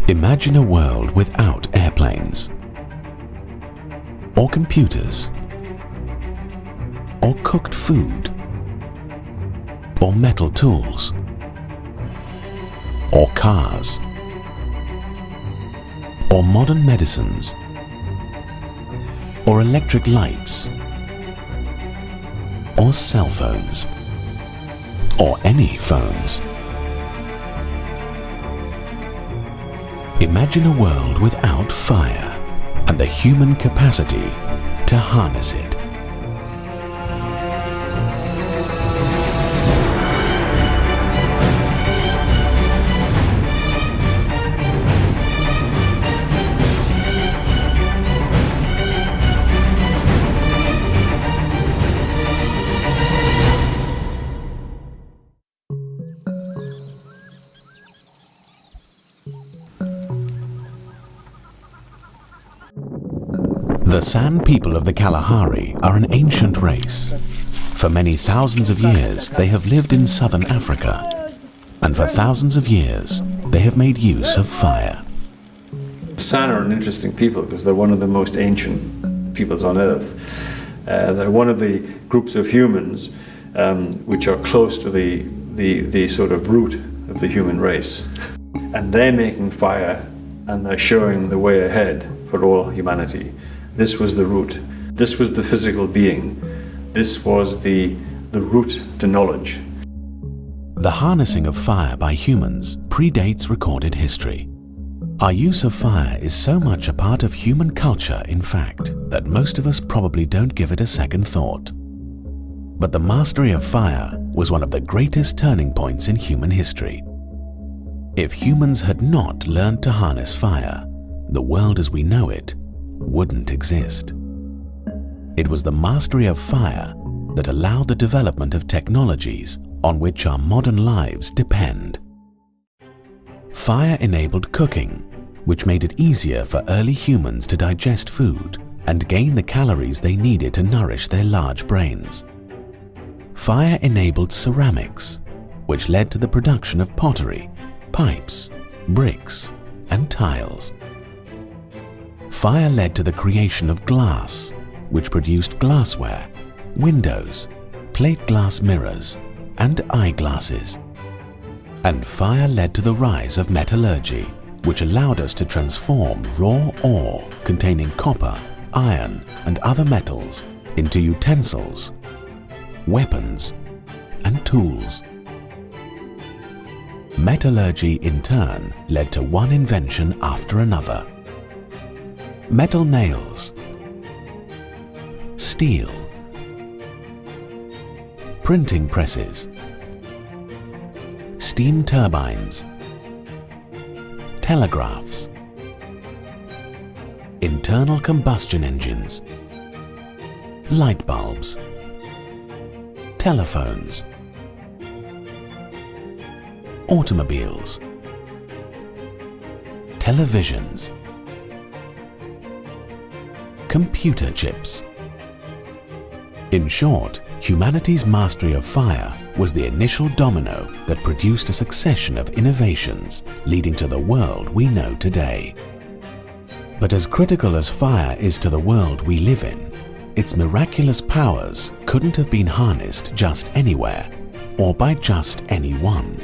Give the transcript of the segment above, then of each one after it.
Imagine a world without airplanes, or computers, or cooked food, or metal tools, or cars, or modern medicines, or electric lights, or cell phones, or any phones. Imagine a world without fire and the human capacity to harness it. The San people of the Kalahari are an ancient race. For many thousands of years, they have lived in southern Africa, and for thousands of years, they have made use of fire. San are an interesting people because they're one of the most ancient peoples on Earth. They're one of the groups of humans which are close to the sort of root of the human race. And they're making fire and they're showing the way ahead for all humanity. This was the root. This was the physical being. This was the route to knowledge. The harnessing of fire by humans predates recorded history. Our use of fire is so much a part of human culture, in fact, that most of us probably don't give it a second thought. But the mastery of fire was one of the greatest turning points in human history. If humans had not learned to harness fire, the world as we know it wouldn't exist. It was the mastery of fire that allowed the development of technologies on which our modern lives depend. Fire enabled cooking, which made it easier for early humans to digest food and gain the calories they needed to nourish their large brains. Fire enabled ceramics, which led to the production of pottery, pipes, bricks, and tiles. Fire led to the creation of glass, which produced glassware, windows, plate glass mirrors, and eyeglasses. And fire led to the rise of metallurgy, which allowed us to transform raw ore containing copper, iron, and other metals into utensils, weapons, and tools. Metallurgy in turn led to one invention after another. Metal nails, steel, printing presses, steam turbines, telegraphs, internal combustion engines, light bulbs, telephones, automobiles, televisions, computer chips. In short, humanity's mastery of fire was the initial domino that produced a succession of innovations leading to the world we know today. But as critical as fire is to the world we live in, its miraculous powers couldn't have been harnessed just anywhere or by just anyone.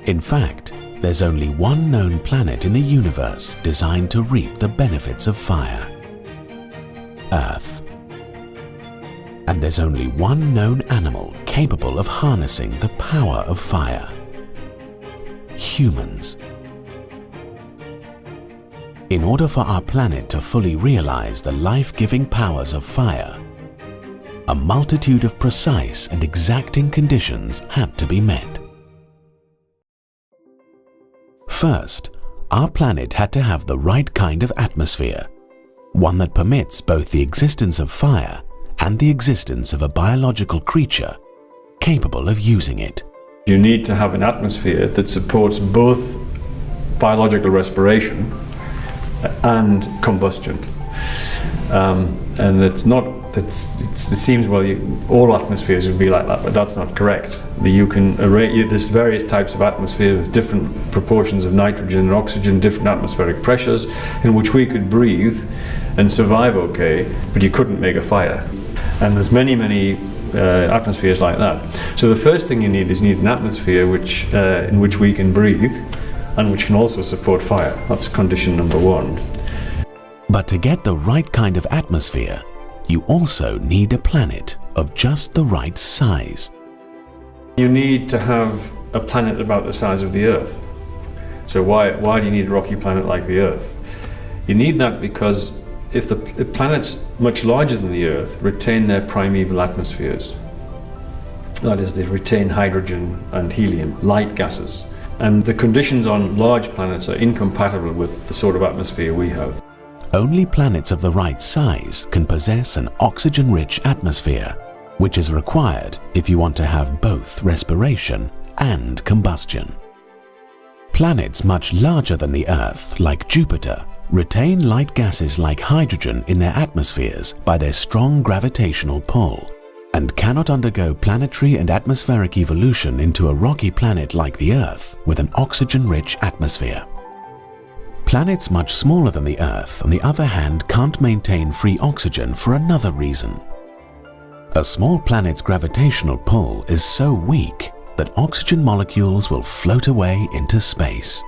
In fact, there's only one known planet in the universe designed to reap the benefits of fire: Earth. And there's only one known animal capable of harnessing the power of fire: humans. In order for our planet to fully realize the life-giving powers of fire, a multitude of precise and exacting conditions had to be met. First, our planet had to have the right kind of atmosphere, one that permits both the existence of fire and the existence of a biological creature capable of using it. You need to have an atmosphere that supports both biological respiration and combustion. And it's not it seems, well, all atmospheres would be like that, but that's not correct. There's various types of atmosphere with different proportions of nitrogen and oxygen, different atmospheric pressures, in which we could breathe and survive okay, but you couldn't make a fire. And there's many atmospheres like that. So the first thing you need an atmosphere in which we can breathe and which can also support fire. That's condition number one. But to get the right kind of atmosphere, you also need a planet of just the right size. You need to have a planet about the size of the Earth. So why do you need a rocky planet like the Earth? You need that because if planets much larger than the Earth retain their primeval atmospheres, that is, they retain hydrogen and helium, light gases, and the conditions on large planets are incompatible with the sort of atmosphere we have. Only planets of the right size can possess an oxygen-rich atmosphere, which is required if you want to have both respiration and combustion. Planets much larger than the Earth, like Jupiter, retain light gases like hydrogen in their atmospheres by their strong gravitational pull, and cannot undergo planetary and atmospheric evolution into a rocky planet like the Earth with an oxygen-rich atmosphere. Planets much smaller than the Earth, on the other hand, can't maintain free oxygen for another reason. A small planet's gravitational pull is so weak that oxygen molecules will float away into space.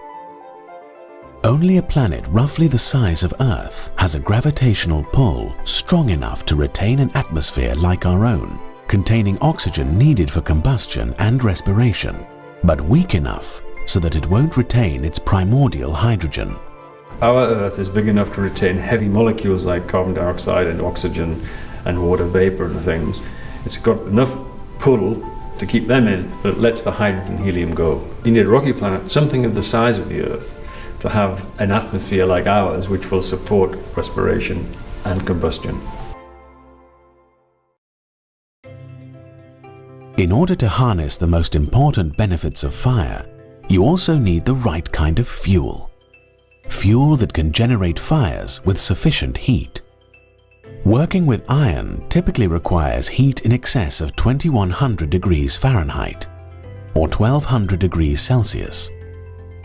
Only a planet roughly the size of Earth has a gravitational pull strong enough to retain an atmosphere like our own, containing oxygen needed for combustion and respiration, but weak enough so that it won't retain its primordial hydrogen. Our Earth is big enough to retain heavy molecules like carbon dioxide and oxygen and water vapor and things. It's got enough pull to keep them in, but it lets the hydrogen and helium go. You need a rocky planet, something of the size of the Earth, to have an atmosphere like ours which will support respiration and combustion. In order to harness the most important benefits of fire, you also need the right kind of fuel. Fuel that can generate fires with sufficient heat. Working with iron typically requires heat in excess of 2100 degrees Fahrenheit or 1200 degrees Celsius.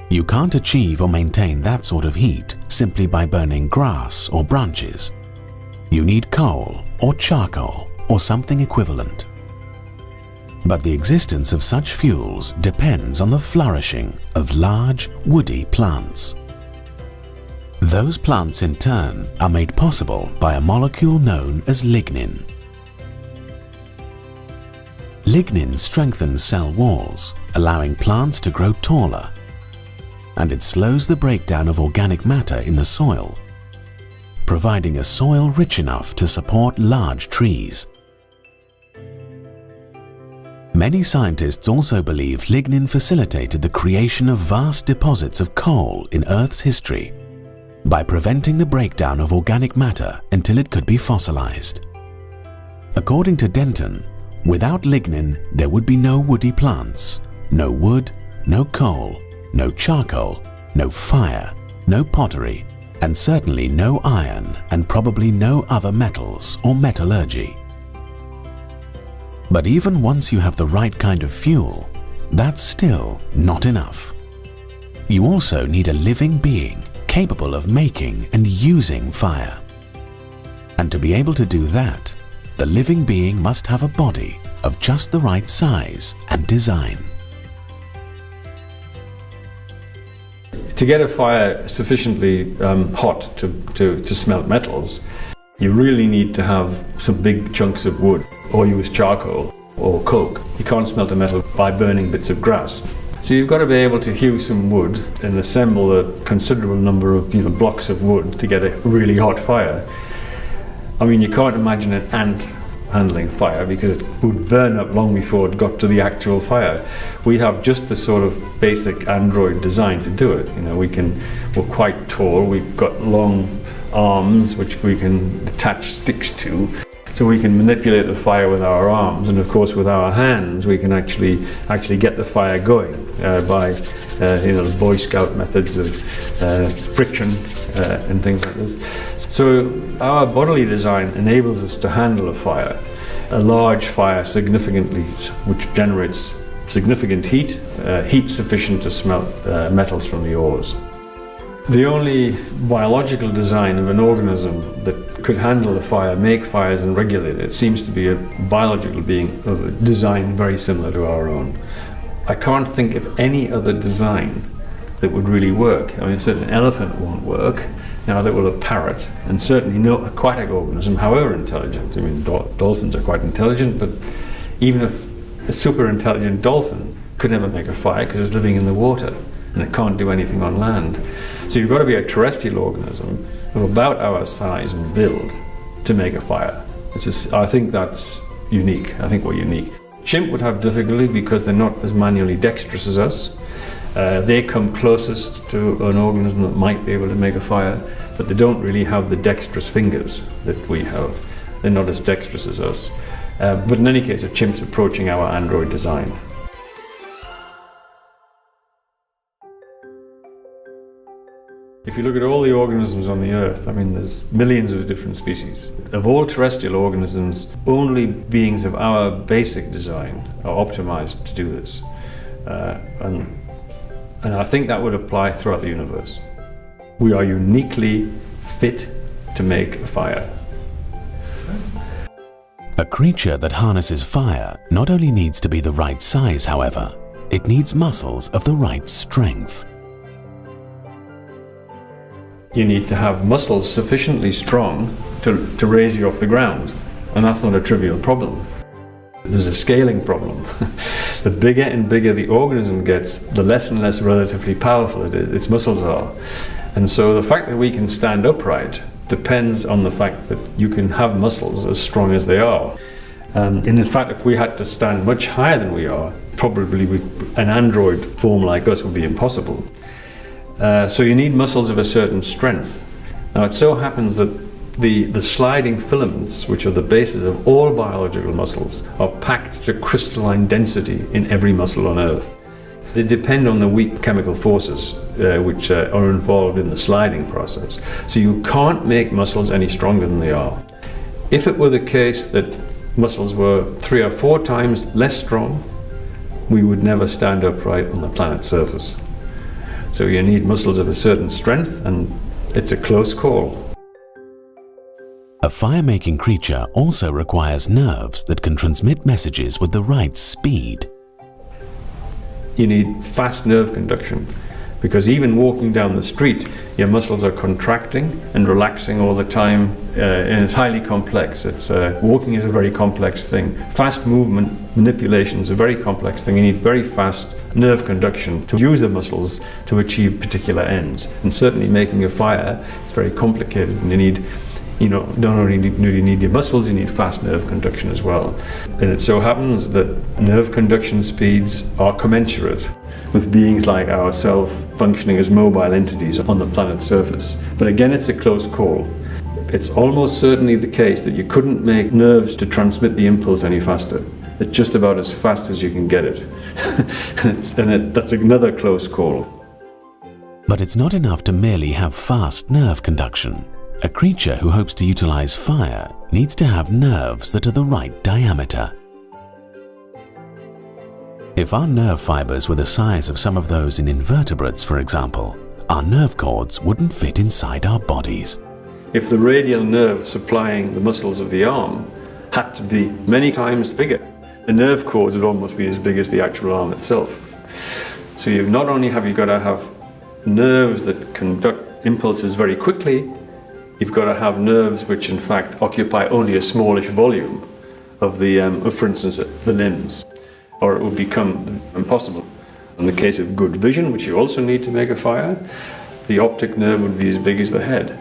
You can't achieve or maintain that sort of heat simply by burning grass or branches. You need coal or charcoal or something equivalent. But the existence of such fuels depends on the flourishing of large, woody plants. Those plants in turn are made possible by a molecule known as lignin. Lignin strengthens cell walls, allowing plants to grow taller, and it slows the breakdown of organic matter in the soil, providing a soil rich enough to support large trees. Many scientists also believe lignin facilitated the creation of vast deposits of coal in Earth's history by preventing the breakdown of organic matter until it could be fossilized. According to Denton, without lignin there would be no woody plants, no wood, no coal, no charcoal, no fire, no pottery, and certainly no iron and probably no other metals or metallurgy. But even once you have the right kind of fuel, that's still not enough. You also need a living being capable of making and using fire. And to be able to do that, the living being must have a body of just the right size and design. To get a fire sufficiently hot to smelt metals, you really need to have some big chunks of wood, or use charcoal or coke. You can't smelt a metal by burning bits of grass. So you've got to be able to hew some wood and assemble a considerable number of blocks of wood to get a really hot fire. I mean, you can't imagine an ant handling fire because it would burn up long before it got to the actual fire. We have just the sort of basic android design to do it. We're quite tall, we've got long arms which we can attach sticks to. So we can manipulate the fire with our arms, and of course with our hands we can actually get the fire going by the Boy Scout methods of friction and things like this. So our bodily design enables us to handle a fire, a large fire which generates significant heat, heat sufficient to smelt metals from the ores. The only biological design of an organism that could handle a fire, make fires and regulate it, seems to be a biological being of a design very similar to our own. I can't think of any other design that would really work. I mean, certainly an elephant won't work, neither will a parrot, and certainly no aquatic organism, however intelligent. I mean, dolphins are quite intelligent, but even if a super intelligent dolphin could never make a fire because it's living in the water and it can't do anything on land. So you've got to be a terrestrial organism of about our size and build to make a fire. I think that's unique. I think we're unique. Chimp would have difficulty because they're not as manually dexterous as us. They come closest to an organism that might be able to make a fire, but they don't really have the dexterous fingers that we have. They're not as dexterous as us. But in any case, a chimp's approaching our android design. If you look at all the organisms on the Earth, I mean, there's millions of different species. Of all terrestrial organisms, only beings of our basic design are optimized to do this. And I think that would apply throughout the universe. We are uniquely fit to make a fire. A creature that harnesses fire not only needs to be the right size, however, it needs muscles of the right strength. You need to have muscles sufficiently strong to raise you off the ground, and that's not a trivial problem. There's a scaling problem. The bigger and bigger the organism gets, the less and less relatively powerful its muscles are. And so the fact that we can stand upright depends on the fact that you can have muscles as strong as they are. And in fact, if we had to stand much higher than we are, probably an android form like us would be impossible. So you need muscles of a certain strength. Now it so happens that the sliding filaments, which are the basis of all biological muscles, are packed to crystalline density in every muscle on Earth. They depend on the weak chemical forces which are involved in the sliding process. So you can't make muscles any stronger than they are. If it were the case that muscles were 3 or 4 times less strong, we would never stand upright on the planet's surface. So you need muscles of a certain strength, and it's a close call. A fire-making creature also requires nerves that can transmit messages with the right speed. You need fast nerve conduction, because even walking down the street, your muscles are contracting and relaxing all the time, and it's highly complex. Walking is a very complex thing. Fast movement manipulation is a very complex thing. You need very fast nerve conduction to use the muscles to achieve particular ends. And certainly making a fire is very complicated, and you need, not only do you need your muscles, you need fast nerve conduction as well. And it so happens that nerve conduction speeds are commensurate with beings like ourselves functioning as mobile entities on the planet's surface. But again, it's a close call. It's almost certainly the case that you couldn't make nerves to transmit the impulse any faster. It's just about as fast as you can get it. That's another close call. But it's not enough to merely have fast nerve conduction. A creature who hopes to utilize fire needs to have nerves that are the right diameter. If our nerve fibers were the size of some of those in invertebrates, for example, our nerve cords wouldn't fit inside our bodies. If the radial nerve supplying the muscles of the arm had to be many times bigger, the nerve cords would almost be as big as the actual arm itself. So not only have you got to have nerves that conduct impulses very quickly, you've got to have nerves which in fact occupy only a smallish volume of for instance, the limbs, or it would become impossible. In the case of good vision, which you also need to make a fire, the optic nerve would be as big as the head.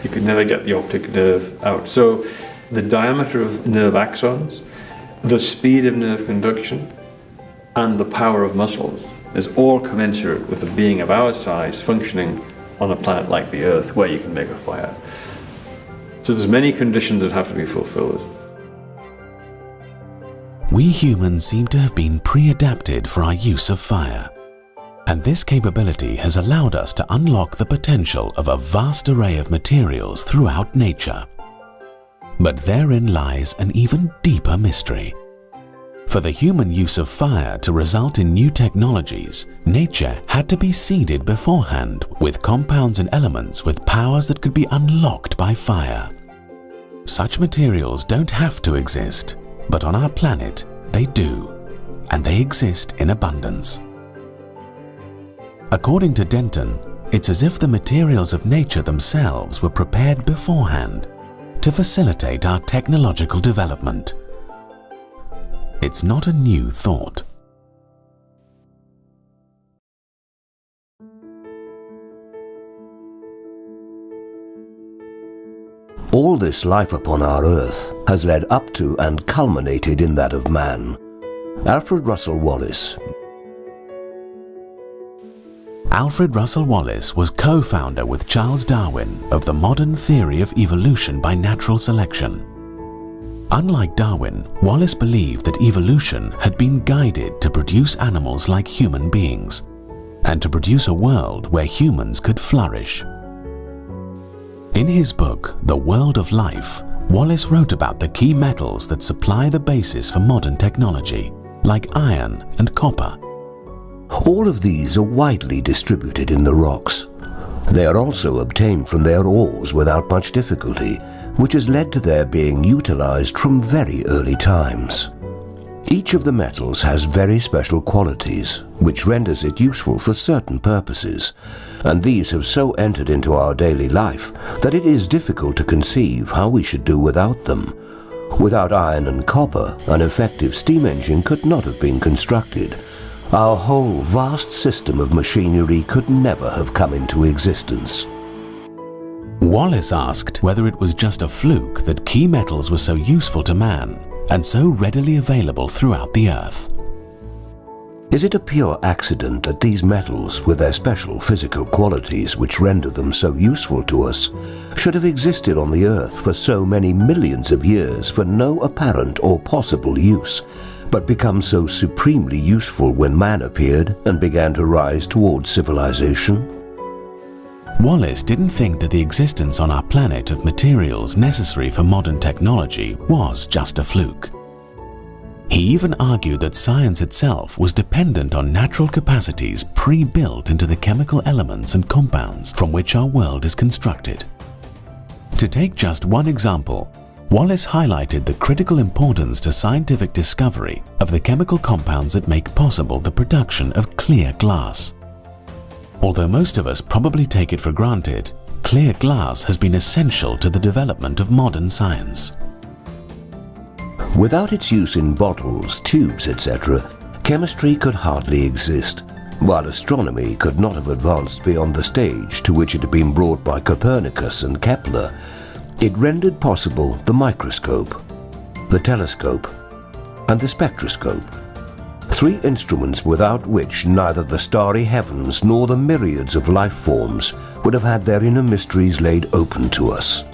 You could never get the optic nerve out. So the diameter of nerve axons, the speed of nerve conduction, and the power of muscles is all commensurate with a being of our size functioning on a planet like the Earth, where you can make a fire. So there's many conditions that have to be fulfilled. We humans seem to have been pre-adapted for our use of fire, and this capability has allowed us to unlock the potential of a vast array of materials throughout nature. But therein lies an even deeper mystery. For the human use of fire to result in new technologies, nature had to be seeded beforehand with compounds and elements with powers that could be unlocked by fire. Such materials don't have to exist, but on our planet they do, and they exist in abundance. According to Denton, it's as if the materials of nature themselves were prepared beforehand to facilitate our technological development. It's not a new thought. All this life upon our Earth has led up to and culminated in that of man. Alfred Russel Wallace. Alfred Russel Wallace was co-founder with Charles Darwin of the modern theory of evolution by natural selection. Unlike Darwin, Wallace believed that evolution had been guided to produce animals like human beings, and to produce a world where humans could flourish. In his book, The World of Life, Wallace wrote about the key metals that supply the basis for modern technology, like iron and copper. All of these are widely distributed in the rocks. They are also obtained from their ores without much difficulty, which has led to their being utilized from very early times. Each of the metals has very special qualities, which renders it useful for certain purposes, and these have so entered into our daily life that it is difficult to conceive how we should do without them. Without iron and copper, an effective steam engine could not have been constructed. Our whole vast system of machinery could never have come into existence. Wallace asked whether it was just a fluke that key metals were so useful to man and so readily available throughout the Earth. Is it a pure accident that these metals, with their special physical qualities which render them so useful to us, should have existed on the Earth for so many millions of years for no apparent or possible use, but become so supremely useful when man appeared and began to rise towards civilization? Wallace didn't think that the existence on our planet of materials necessary for modern technology was just a fluke. He even argued that science itself was dependent on natural capacities pre-built into the chemical elements and compounds from which our world is constructed. To take just one example, Wallace highlighted the critical importance to scientific discovery of the chemical compounds that make possible the production of clear glass. Although most of us probably take it for granted, clear glass has been essential to the development of modern science. Without its use in bottles, tubes, etc., chemistry could hardly exist, while astronomy could not have advanced beyond the stage to which it had been brought by Copernicus and Kepler. It rendered possible the microscope, the telescope, and the spectroscope. Three instruments without which neither the starry heavens nor the myriads of life forms would have had their inner mysteries laid open to us.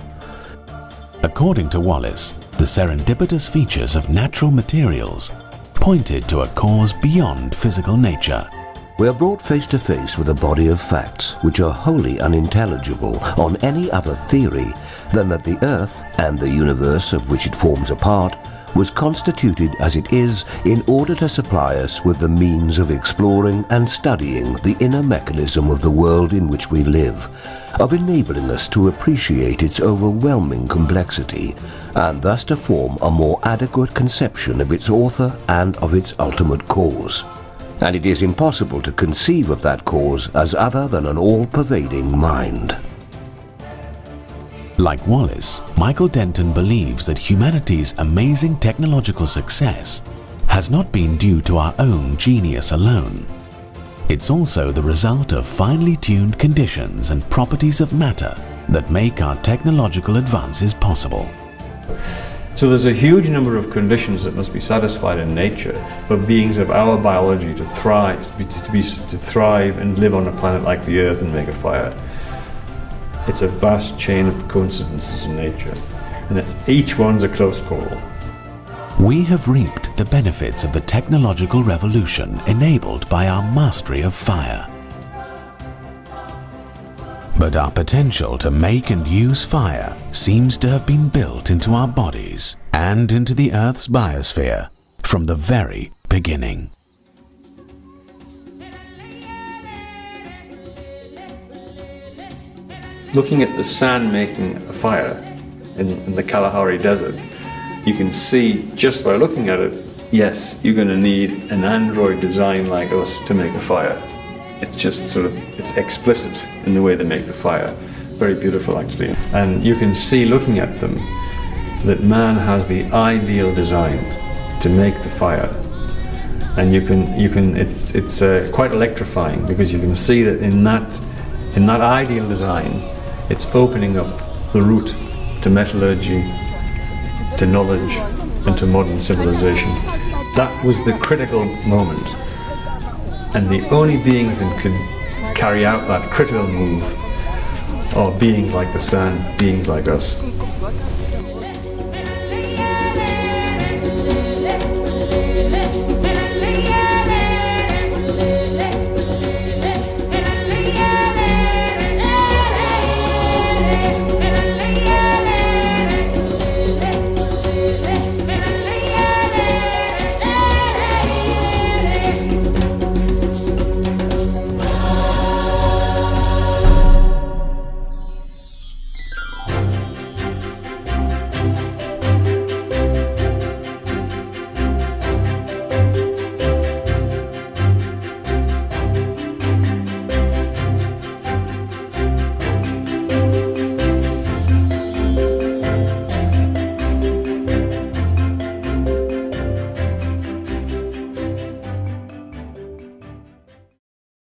According to Wallace, the serendipitous features of natural materials pointed to a cause beyond physical nature. We are brought face to face with a body of facts which are wholly unintelligible on any other theory than that the Earth and the universe of which it forms a part was constituted as it is in order to supply us with the means of exploring and studying the inner mechanism of the world in which we live, of enabling us to appreciate its overwhelming complexity, and thus to form a more adequate conception of its author and of its ultimate cause. And it is impossible to conceive of that cause as other than an all-pervading mind. Like Wallace, Michael Denton believes that humanity's amazing technological success has not been due to our own genius alone. It's also the result of finely tuned conditions and properties of matter that make our technological advances possible. So there's a huge number of conditions that must be satisfied in nature for beings of our biology to thrive, to thrive and live on a planet like the Earth and make a fire. It's a vast chain of coincidences in nature, and each one's a close call. We have reaped the benefits of the technological revolution enabled by our mastery of fire. But our potential to make and use fire seems to have been built into our bodies and into the Earth's biosphere from the very beginning. Looking at the sand making a fire in the Kalahari Desert, you can see just by looking at it, yes, you're going to need an android design like us to make a fire. It's just it's explicit in the way they make the fire. Very beautiful, actually. And you can see, looking at them, that man has the ideal design to make the fire. And it's quite electrifying, because you can see that in that ideal design, it's opening up the route to metallurgy, to knowledge, and to modern civilization. That was the critical moment. And the only beings that could carry out that critical move are beings like the sand, beings like us.